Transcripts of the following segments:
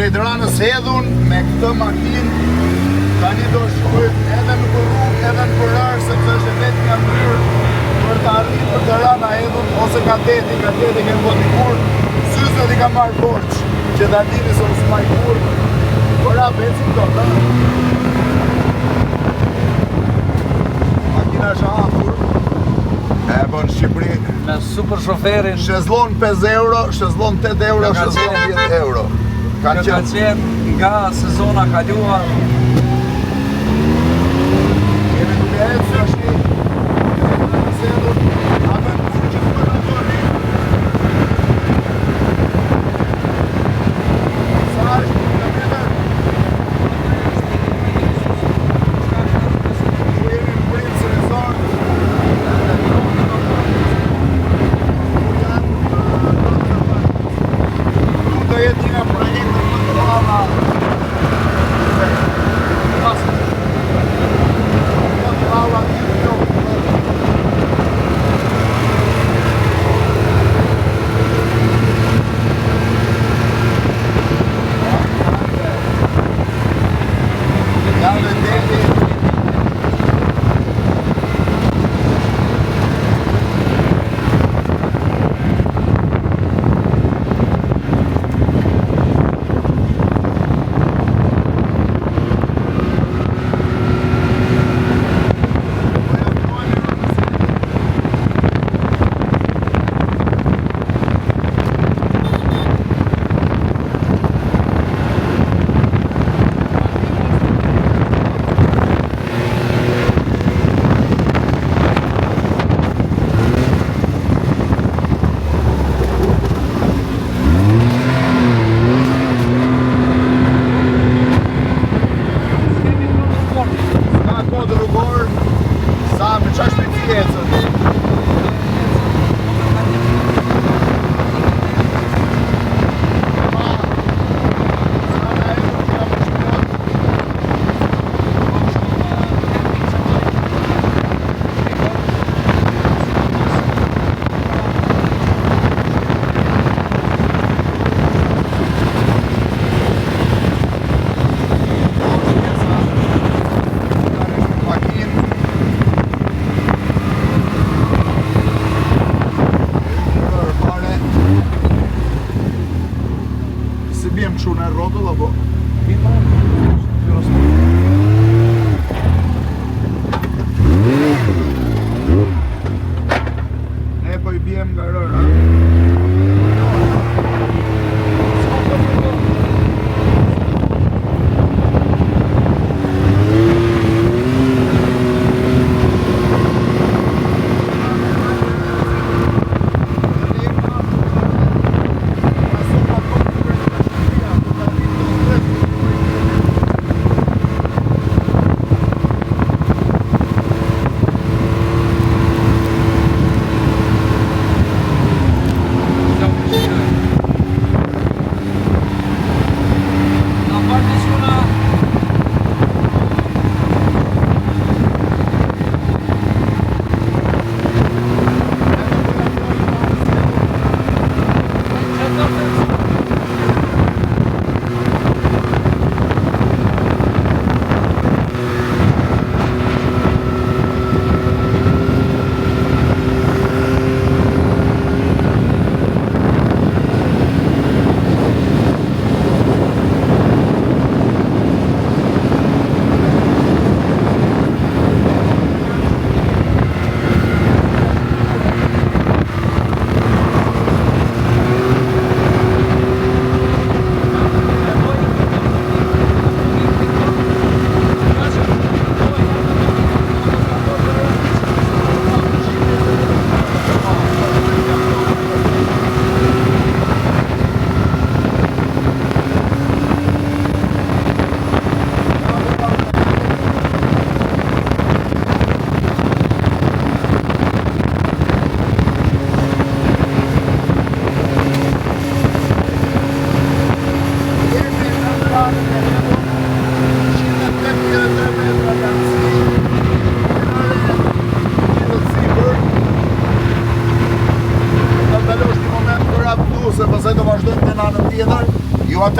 krejt Ranës hedhun me këtë makinë. Tani do shkojt edhe në rrugë, edhe në përrar, sepse është e vetë një mënyrë për të arritur të Rana hedhun, ose ka deti ke voti kur, syzët i ka marrë borç, që ta dini se unë s'maj kur, për a becin do të. Makina është hapur, e po në Shqipëri. Me super shoferin. Shezlon 5 euro, shezlon 8 euro, shezlon 10 euro. Ka qenë nga sezona kaluar. Jemi duke e që është sedhur, atë në që të përnë të një. Sa është në meter? Që jemi në primë së rezorë. Nuk do jetë një projekte më të lava.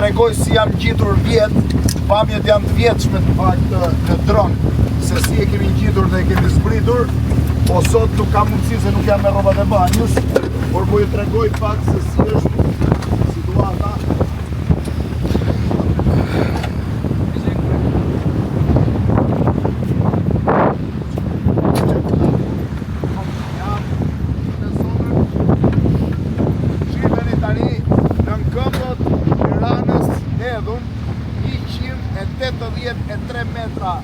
tregoj si jam ngjitur vjet, pamjet janë të vjetshme të fakt në dron, se si e kemi ngjitur dhe e kemi zbritur, po sot nuk kam mundësi se nuk jam me rrobat e banjës, por po ju tregoj pak se si është situata. Metra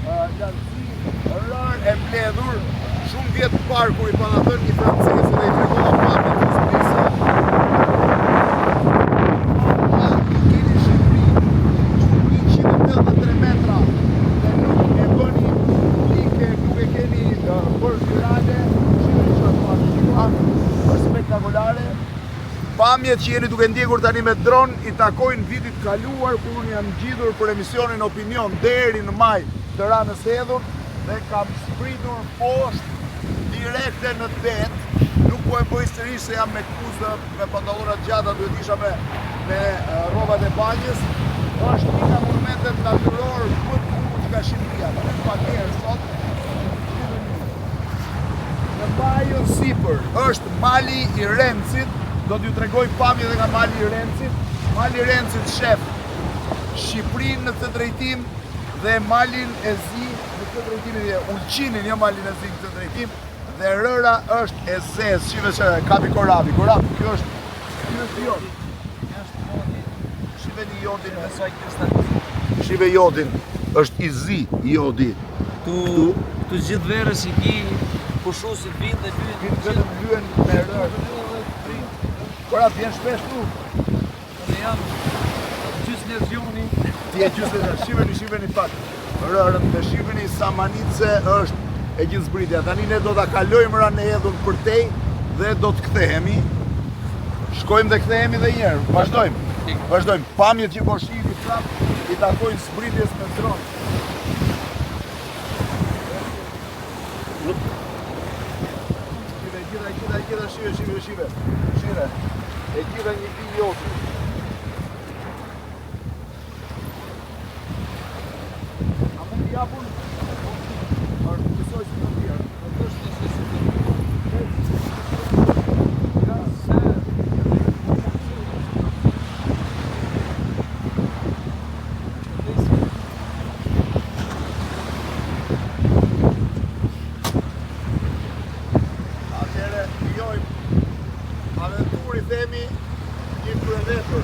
lartësi, rarë e mbledhur, shumë vjetë parë kur i pana thënë një francesë dhe i tregova pamjet të Shqipërisë. Keni Shqipëri, shumë 183 metra dhe nuk e bëni like, nuk e keni bërë virale, shqipëri që është është spektakolare. Pamjet që jeni duke ndjekur tani me dron i takojnë vitit kaluar kur unë jam ngjitur për emisionin Opinion deri në maj të Ranës Hedhur dhe kam spritur poshtë direkte në det. Nuk po e bëj sërish se jam me kuzë me pantallona të gjata, duhet isha me rrobat e banjës. Është një nga monumentet natyror më të bukur nga Shqipëria. Në pakerë sot në majën sipër është mali i Rencit. Do t'ju tregoj pamje dhe nga mali i Rencit. Mali i Rencit shef Shqipërinë në këtë drejtim dhe malin e zi në këtë drejtim, dhe Ulqinin, jo malin e zi në këtë drejtim, dhe rëra është e zezë, shive që kapi korabi, kjo është jodin. Shive një jodin, shive jodin, është i zi jodi. Tu gjithë verës i ki, pushusit vinë dhe vetëm lyen me rërë. Korat, vjen shpesh tu. Dhe jam gjysë lezioni. Ti e gjysë lezioni, shiveni pak. Rërën dhe shiveni Samanice është e gjithë zbritja. Tani ne do t'a kalojmë Ranë Hedhur për tej dhe do t'kthehemi. Shkojmë dhe kthehemi dhe njerë. Vazhdojmë. Pamjet që po shivi prap i takojnë zbritjes me dron. Gjitha shive. E gjitha një piloti. A mund t'i japun? Kësoj si të tjerë. Një kryevepër,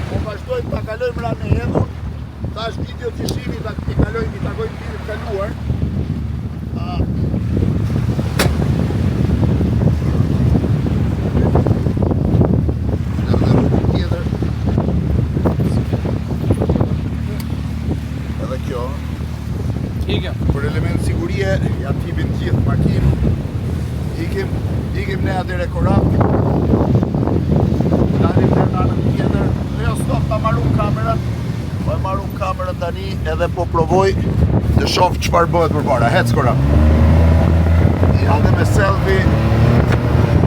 po vazhdojmë ta kalojmë Ranë Hedhur, tash video që shihni i takojmë vitit kaluar. Tjetër. Edhe kjo. Për element sigurie, ja tipin gjithë makinë. Ikim ne atyre korat. Dalim dhe në anën tjetër. Jo stop, ta marrum kamerën. Po e marrum kamerën tani edhe po provoj të shoh çfarë bëhet përpara. Hec kora. Ja dhe me selfie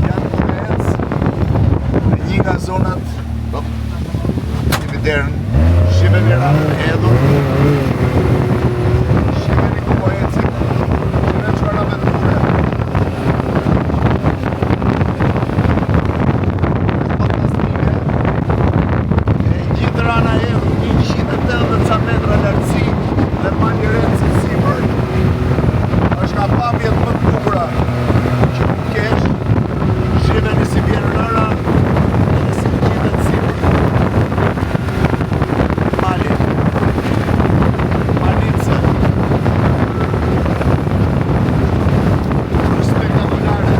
janë të hec. Një nga zonat një derën. Shiveni Ranën Hedhur. Shiveni ku po ecim. Shiveni çfarë na vjen dure. Rana Hedhur 180 metra lartësi dhe mali Renci sipër. Është nga pamjet më të bukura që mund kesh. Shiheni si vjen rëra dhe si ngjitet sipër. Malice. Spektakolare.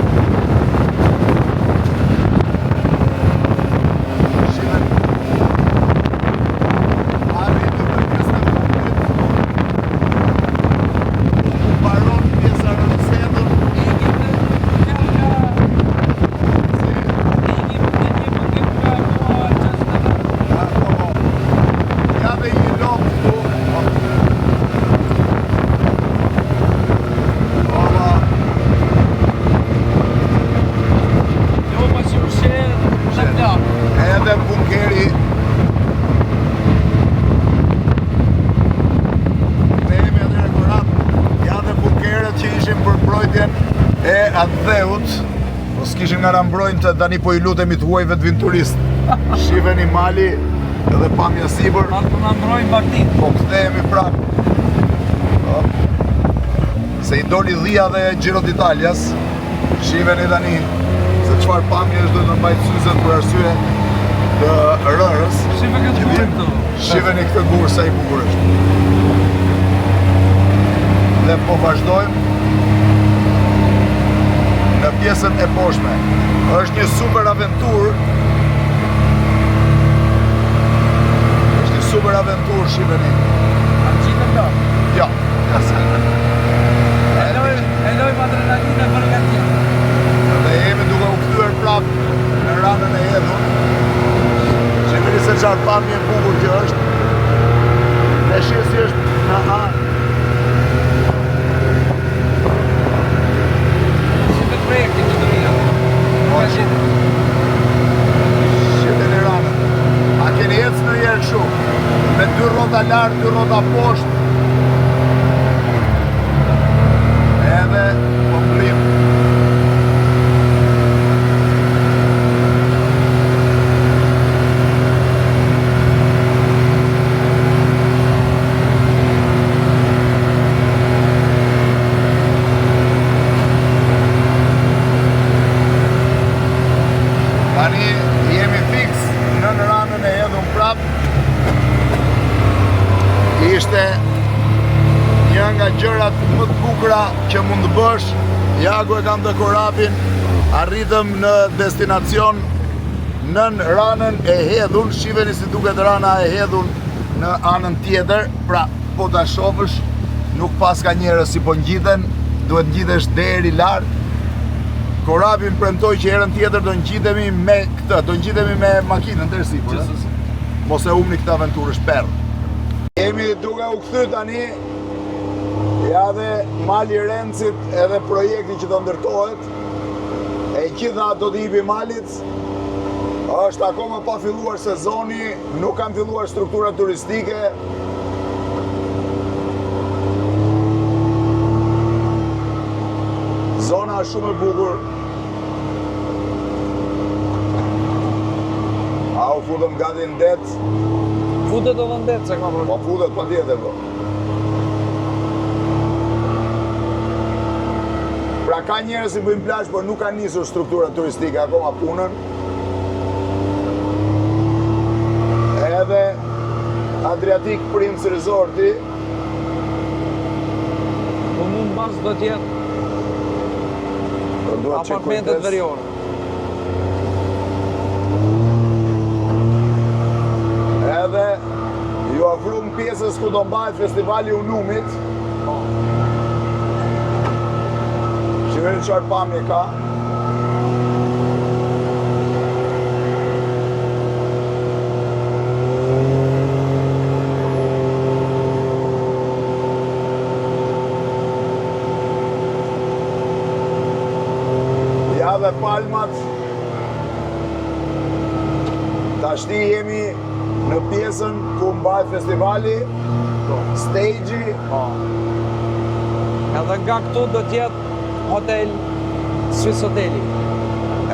Baron pjesa Ranës Hedhur. atë dheut, po s'kishin nga na mbrojnë të tani po I lutemi të huajve të vinë turist. Shiveni mali edhe pamja sipër. Atë po na mbrojnë baktin. Po kthehemi prapë. Se I doli dhia dhe Giro d'Italias. Shiveni tani se çfarë pamje është duhet të mbajt syzet për arsye të rërës. Shive këtë bukur këtu. Shiveni këtë gur sa I bukur është. Dhe po vazhdojmë në pjesën e poshtme. Është një super aventurë. Është një super aventurë, shiveni. A qitë të Jo. E lojmë adrenalinë për gatje. Dhe jemi duke u kthyer prapë në ranën e Hedhun. Shihni se çfarë pamje bukur që është. Dhe shihni si është në anë. Si të projekti që të mira. Shihni në ranën. A keni ecë në njerë kështu? Me 2 rrota lart, 2 rrota poshtë. Edhe po mblim. Tani jemi fix në ranën e Hedhun prap. Ishte një nga gjërat më të bukura që mund të bësh. Jagu e kam të korapin. Arritëm në destinacion nën ranën e Hedhun. Shiveni si duket rana e Hedhun në anën tjetër. Pra, po ta shohësh, nuk pas ka njerëz si po ngjiten, duhet ngjitesh deri lart. Korapin premtoi që herën tjetër do ngjitemi me këtë, do ngjitemi me makinën deri sipër. Mos e humni këtë aventurë shperr. Jemi duke u kthy tani. Ja dhe mali Rencit edhe projekti që do ndërtohet. E gjitha do t'i hipi malit. Është akoma pa filluar sezoni, nuk kanë filluar struktura turistike. Zona është shumë e bukur. A u futëm gati në det? Futet o vëndet se ka për. Po futet pa tjetër, bro. Pra ka njerëz që bëjnë plazh, por nuk ka nisur struktura turistike akoma punën. Edhe Adriatic Prince Resorti. Po mund mbas do t'jetë apartamentet veriore. Edhe ju afrum pjesës ku do mbahet festivali Unumit. Shihni çfarë pamje ka. Ja dhe palmat. Tashti jemi në pjesën ku mbahet festivali, stage-i. Edhe nga këtu do t'jetë hotel, Swiss Hoteli.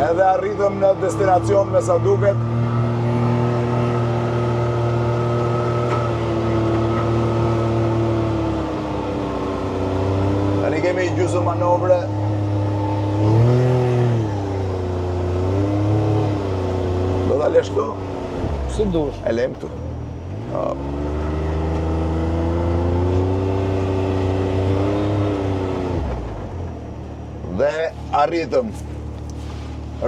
Edhe arritëm në destinacion me sa duket. Tani kemi gjysmë manovre. Do ta lesh këtu? Si dush? E lem këtu. Dhe arritëm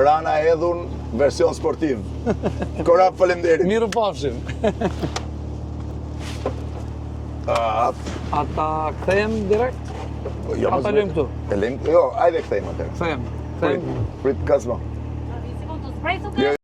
Rana e Hedhun version sportiv. Korap, faleminderit. Mirë pafshim. Ata kthehem direkt? Ata lejmë këtu? E lejmë? Jo, ajde kthejmë atër. Kthehem. Prit, kazma. Si mund të zbrej sot?